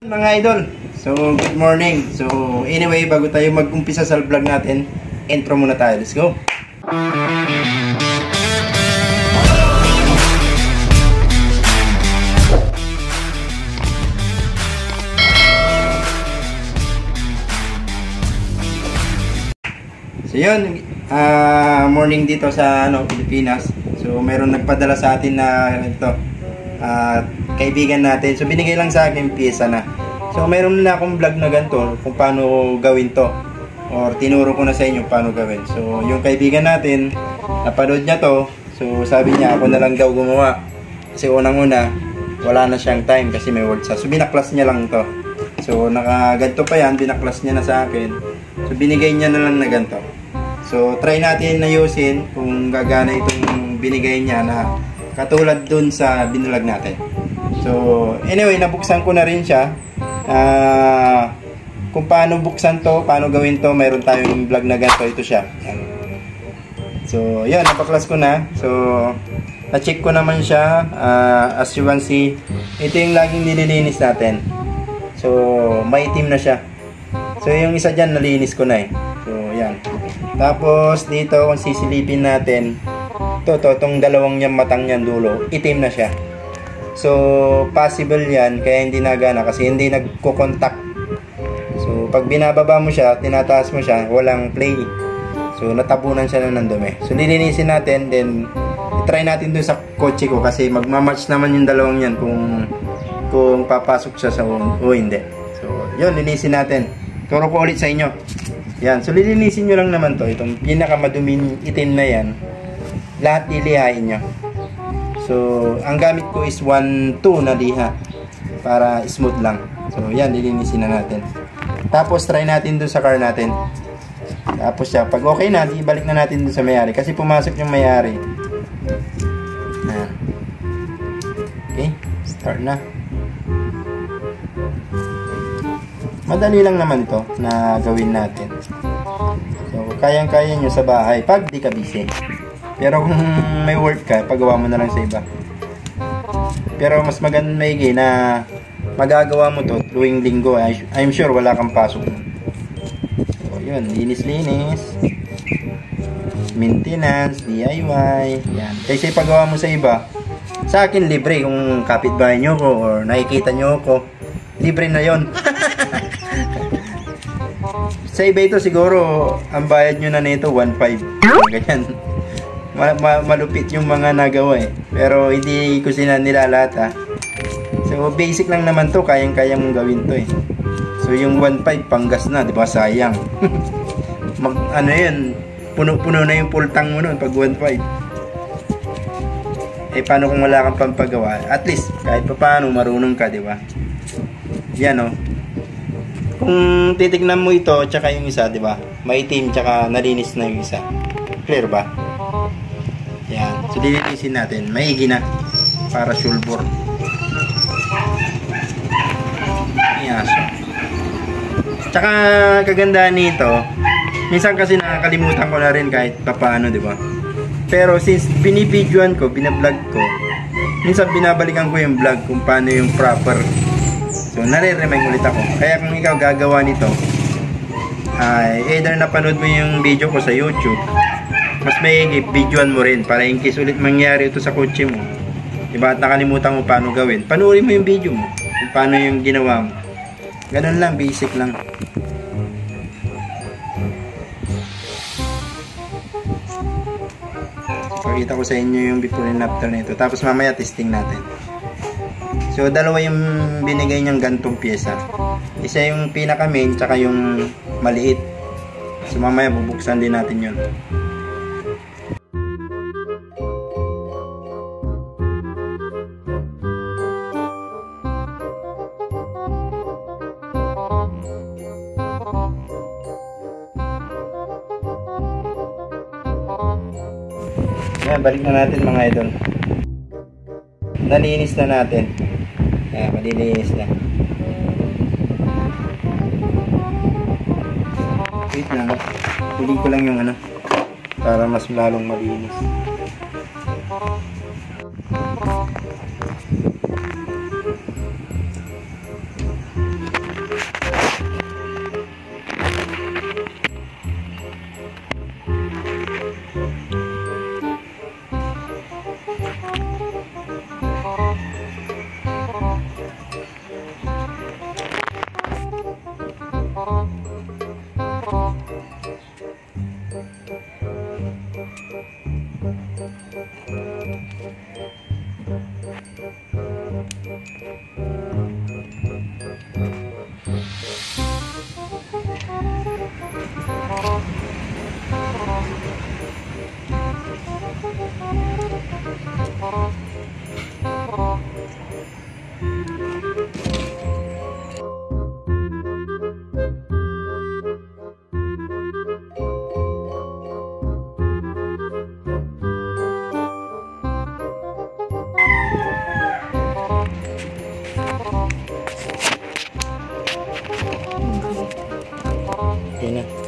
Mga idol, so good morning. So anyway, bago tayo mag-umpisa sa vlog natin, intro muna tayo. Let's go. So yun, morning dito sa Pilipinas. So meron nagpadala sa atin na ito, kaibigan natin. So binigay lang sa akin pyesa na. So meron na akong vlog na ganito kung paano gawin to, or tinuro ko na sa inyo paano gawin. So yung kaibigan natin, napanood niya to. So sabi niya ako na lang daw gumawa, kasi unang-una wala na siyang time kasi may work siya. So binaklas niya lang to. So nakaganto pa yan, binaklas niya na sa akin. So binigay niya na lang na ganito. So try natin ayusin kung gagana itong binigay niya na katulad dun sa binalag natin. So anyway, nabuksan ko na rin siya. Kung paano buksan to, paano gawin to, mayroon tayong vlog na ganito. Ito siya. So yun, napaklas ko na. So na-check ko naman siya. As you can see, ito yung laging nililinis natin. So maitim na siya. So yung isa dyan nalinis ko na eh. So yan. Tapos dito kung sisilipin natin, itong dalawang niyang matang niyan dulo, itim na siya. So possible yan kaya hindi nagana kasi hindi nagko-contact. So pag binababa mo siya, tinataas mo siya, walang play. So natabunan siya ng dumi. So lilinisin natin, then try natin dun sa kotse ko kasi magmamatch naman yung dalawang yan kung papasok siya sa o hindi. So yun, linisin natin. Turo ko ulit sa inyo. Yan, so lilinisin nyo lang naman to. Itong pinakamaduming itim na yan, lahat lilihain nyo. So ang gamit ko is 1-2 na liha para smooth lang. So yan, lilinisin na natin. Tapos try natin dun sa car natin. Tapos siya, pag okay na, ibalik na natin dun sa may-ari kasi pumasok yung may-ari. Okay, start na. Madali lang naman ito na gawin natin. So kayang-kaya nyo sa bahay pag di ka busy. Pero kung may work ka, pagawa mo na lang sa iba. Pero mas maganda maigi na magagawa mo to tuwing linggo. I'm sure wala kang pasok. So yun, linis-linis, maintenance, DIY. Yan. Kasi pagawa mo sa iba, sa akin libre. Kung kapitbahay nyo ko or nakikita nyo ko, libre na yon. Sa iba ito siguro ang bayad nyo na nito 1.5. Ganyan. Malupit yung mga nagawa eh. Pero hindi ko sila nilalat ha. So basic lang naman to, kayang-kaya mong gawin to eh. So yung 1.5 panggas na, di ba? Sayang. Ano yun, puno-puno na yung full tank mo nun pag 1.5. Eh paano kung wala kang pampagawa? At least kahit pa paano marunong ka, di ba? Yan oh. Kung titignan mo ito tsaka yung isa, di ba? Maitim tsaka nalinis na yung isa. Clear ba? Yan. So lilinisin natin. Maigi na para sulbor. Yan. Tsaka kagandahan nito, minsan kasi nakakalimutan ko na rin kahit papaano, di ba? Pero since binibidyoan ko, binablog ko, minsan binabalikan ko yung vlog kung paano yung proper. So nare-remind ulit ako. Kaya kung ikaw gagawa nito, either napanood mo yung video ko sa YouTube, mas maigi, videoan mo rin para in case ulit mangyari ito sa kotse mo, diba, at nakalimutan mo paano gawin, panoorin mo yung video mo kung paano yung ginawa mo. Ganun lang, basic lang. Pakita ko sa inyo yung before and after nito, tapos mamaya testing natin. So dalawa yung binigay niyang gantong pyesa, isa yung pinaka main tsaka yung maliit. So mamaya bubuksan din natin yun. Yan, balik na natin mga idol. Nalinis na natin. Yan, malilinis na. Wait lang. Pili ko lang yung para mas lalong malinis.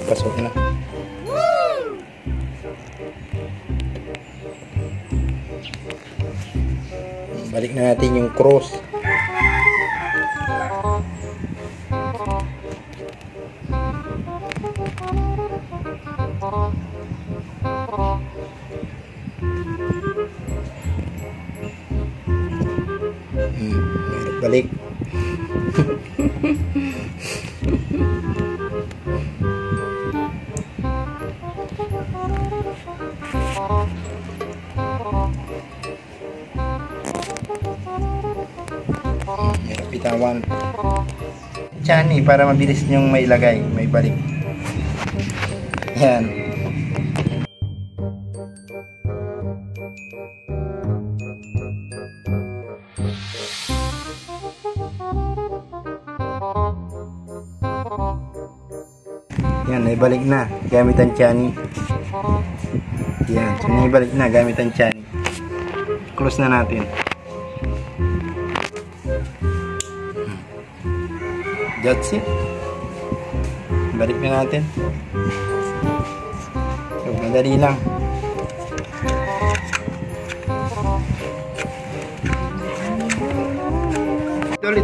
pasok na. Balik na natin yung cross. Balik. Bitawan. Chani para mabilis nyong mailagay, may balik. Yan. Yan, naibalik na gamit ang chani. Yan, so naibalik na gamit ang chani. Close na natin. That's it. Balik na natin. So, madali lang.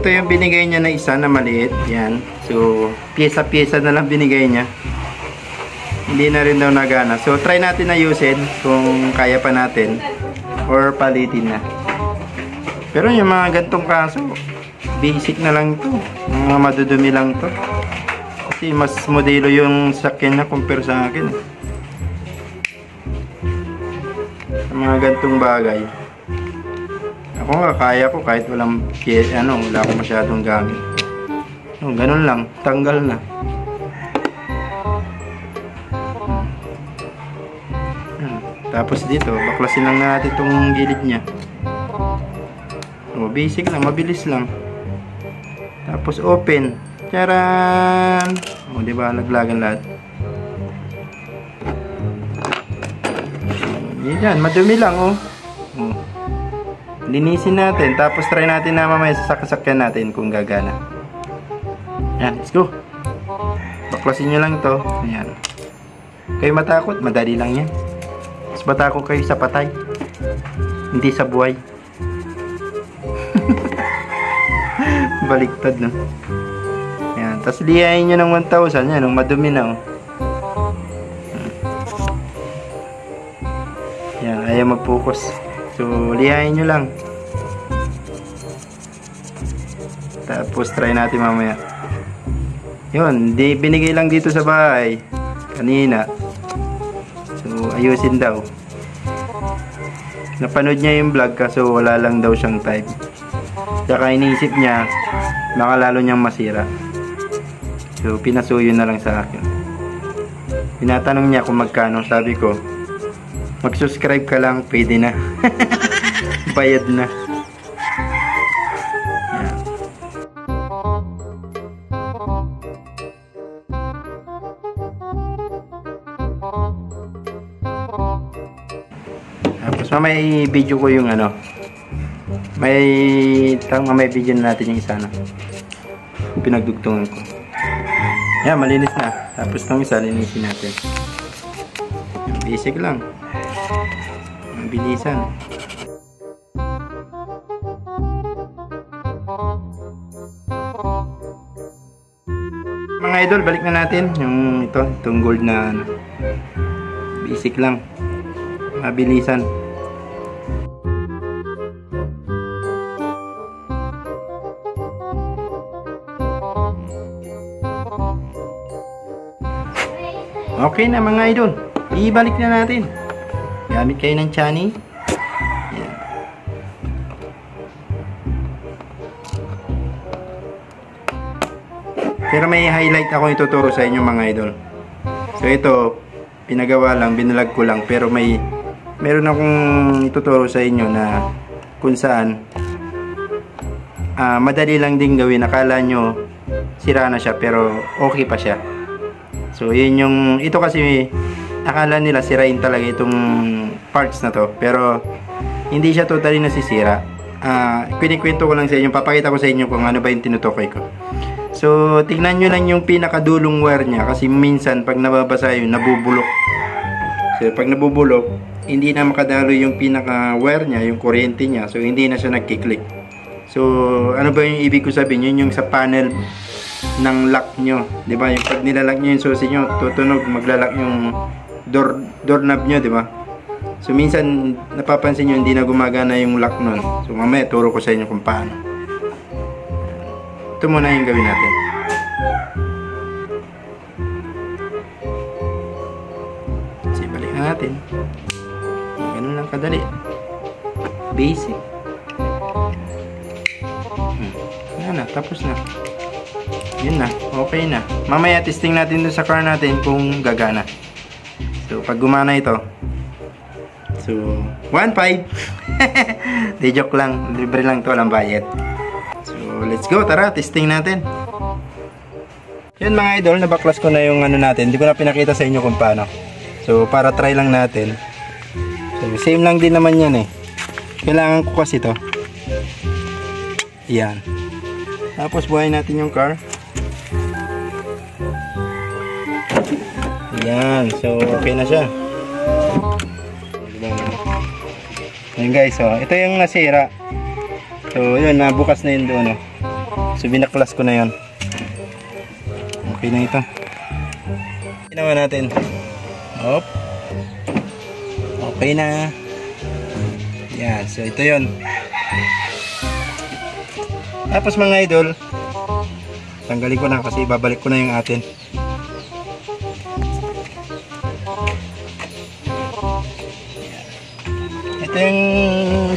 Ito yung binigay niya na isa na maliit. Yan. So, pyesa-pyesa na lang binigay niya. Hindi na rin daw nagana. So, try natin na ayusin kung kaya pa natin. Or palitin na. Pero yung mga gantong kaso, basic na lang to. Mga madudumi lang to. Kasi mas modelo yung sakyan na compare sa akin. Sa mga gantong bagay. Ako nga, kaya ko kahit walang wala akong masyadong gamit. Ganun lang, tanggal na. Tapos dito, baklasin lang natin itong gilid niya. Basic lang, mabilis lang. Tapos open. Charan! Diba, naglagan lahat. Yan, madumi lang linisin natin, tapos try natin na mamaya sa sakasakyan natin kung gagana. Yan, let's go. Baklasin nyo lang to. Yan. Kayo matakot, madali lang yan. Mas matakot kayo sa patay, hindi sa buhay. Baliktad, no? Yan, tapos liyahin nyo ng 1,000. Yan, madumi na, Yan, ayaw mag-focus. So, lihain nyo lang. Tapos, try natin mamaya. Yun, binigay lang dito sa bahay. Kanina. So, ayusin daw. Napanood niya yung vlog kaso wala lang daw siyang time. Saka iniisip niya, baka lalo niyang masira. So, pinasuyo na lang sa akin. Tinatanong niya kung magkano. Sabi ko, mag-subscribe ka lang, pwede na. Bayad na. Yan. Tapos mamaya i-video ko yung may video na natin yung isa na pinagdugtungan ko. Yan, malinis na. Tapos itong isa, linisin natin. Basic lang. Bilisan. Mga idol, balik na natin yung itong gold na basic lang. Mabilisan. Okay na mga idol. Ibalik na natin. Gamit kayo ng chani. Yan. Pero may highlight ako ituturo sa inyo mga idol. So ito, pinagawa lang, binalag ko lang. Pero meron akong ituturo sa inyo na kung saan madali lang din gawin. Akala nyo sira na siya pero okay pa siya. So yun yung, ito kasi akala nila sirain talaga itong parts na to, pero hindi siya totally nasisira. Kwento ko lang sa inyo, papakita ko sa inyo kung ano ba yung tinutukoy ko. So So, tignan nyo lang yung pinakadulong wire niya kasi minsan pag nababasa yun, nabubulok. So, pag nabubulok, hindi na makadalo yung pinaka-wire niya, yung kuryente niya. So, hindi na siya nagkiklik. So, ano ba yung ibig ko sabihin? Yun yung sa panel ng lock nyo. Diba? Yung pag nilalak nyo yung susi nyo, tutunog, maglalak yung doorknob nyo, diba? So, minsan, napapansin nyo, hindi na gumagana yung lock nun. So, mamaya, turo ko sa inyo kung paano. Ito muna yung gawin natin. So, balik na natin. Ganun lang kadali. Basic. Yan na, tapos na. Yun na, okay na. Mamaya testing natin dun sa car natin kung gagana. So, pag gumana ito, so, 1.5. Di joke lang, libre lang to, walang bayad. So, let's go, tara, testing natin. Yun mga idol, nabaklas ko na yung ano natin. Hindi ko na pinakita sa inyo kung paano. So, para try lang natin. So, same lang din naman yan eh. Kailangan ko kasi to. Yan. Tapos buhayin natin yung car. Yan. So, okay na siya. Ayan guys, so, ito yung nasira. So, yun, nabukas na yun doon. So, binaklas ko na yun. Okay na ito. Ginawa natin. Hop. Okay na. Yan. So, ito yun. Tapos mga idol, tanggalin ko na kasi babalik ko na yung atin. Ito yung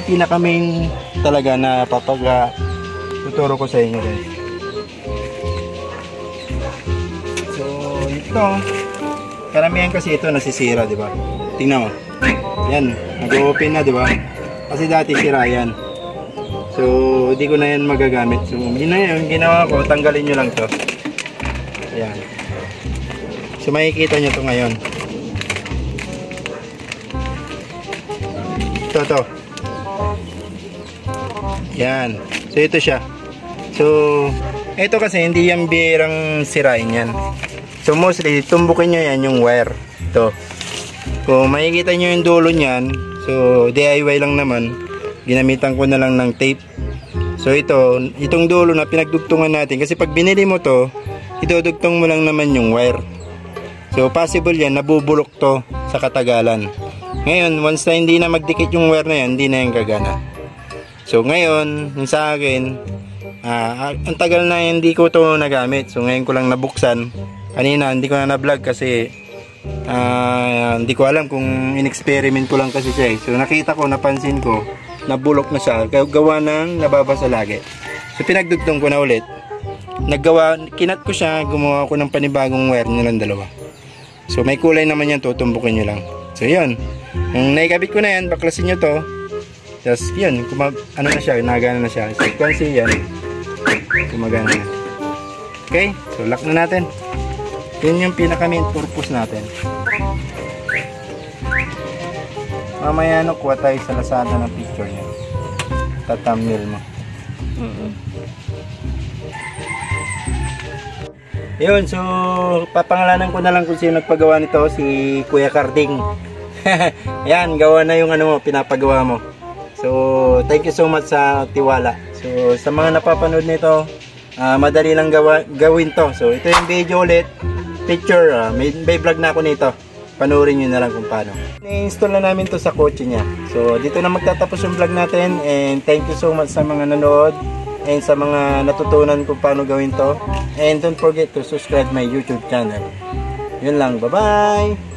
pinakaming talaga na tuturo ko sa inyo guys. So, ito, karamihan kasi ito nasisira, di ba? Tingnan mo. Yan, nag-open na, di ba? Kasi dati sira yan. So, hindi ko na yan magagamit. So, yun na yun. Ginawa ko, tanggalin nyo lang to. Ayan. So, makikita nyo to ngayon. Ito. Yan. So, ito siya. So, ito kasi hindi yan birang sirain yan. So, mostly, tumbukin nyo yan yung wire. Ito. Kung makikita nyo yung dulo nyan, so, DIY lang naman. Ginamitan ko na lang ng tape. So itong dulo na pinagdugtungan natin kasi pag binili mo to, idudugtong mo lang naman yung wire. So possible yan nabubulok to sa katagalan. Ngayon, once na hindi na magdikit yung wire na yan, hindi na yan gagana. So ngayon, sa akin, ang tagal na hindi ko to nagamit. So ngayon ko lang nabuksan. Kanina hindi ko na na-vlog kasi hindi ko alam kung in-experiment ko lang kasi siya eh. So nakita ko, napansin ko nabulok na siya, gawa ng nababasa lagi. So pinagdugtong ko na ulit. Kinat ko siya, gumawa ko ng panibagong wire nilang dalawa. So may kulay naman yan, tutumbukin nyo lang. So yun, yung naikabit ko na yan, baklasin nyo to. Tapos yun, ano na siya, nagana na siya. So kasi yan, gumagana na. Okay, so lock na natin. Yun yung pinaka main purpose natin. Mamaya kuha tayo sa Lazada ng picture niya. Thumbnail mo. Yun, so papangalanan ko na lang kung sino nagpagawa nito, si Kuya Carding. Ayan, gawa na yung ano mo, pinapagawa mo. So, thank you so much sa tiwala. So, sa mga napapanood nito, madali lang gawin to. So, ito yung video ulit. Picture, may vlog na ako nito. Panoorin nyo na lang kung paano. I-install na namin to sa kotse niya. So, dito na magtatapos yung vlog natin. And thank you so much sa mga nanood. And sa mga natutunan kung paano gawin to. And don't forget to subscribe my YouTube channel. Yun lang. Bye-bye!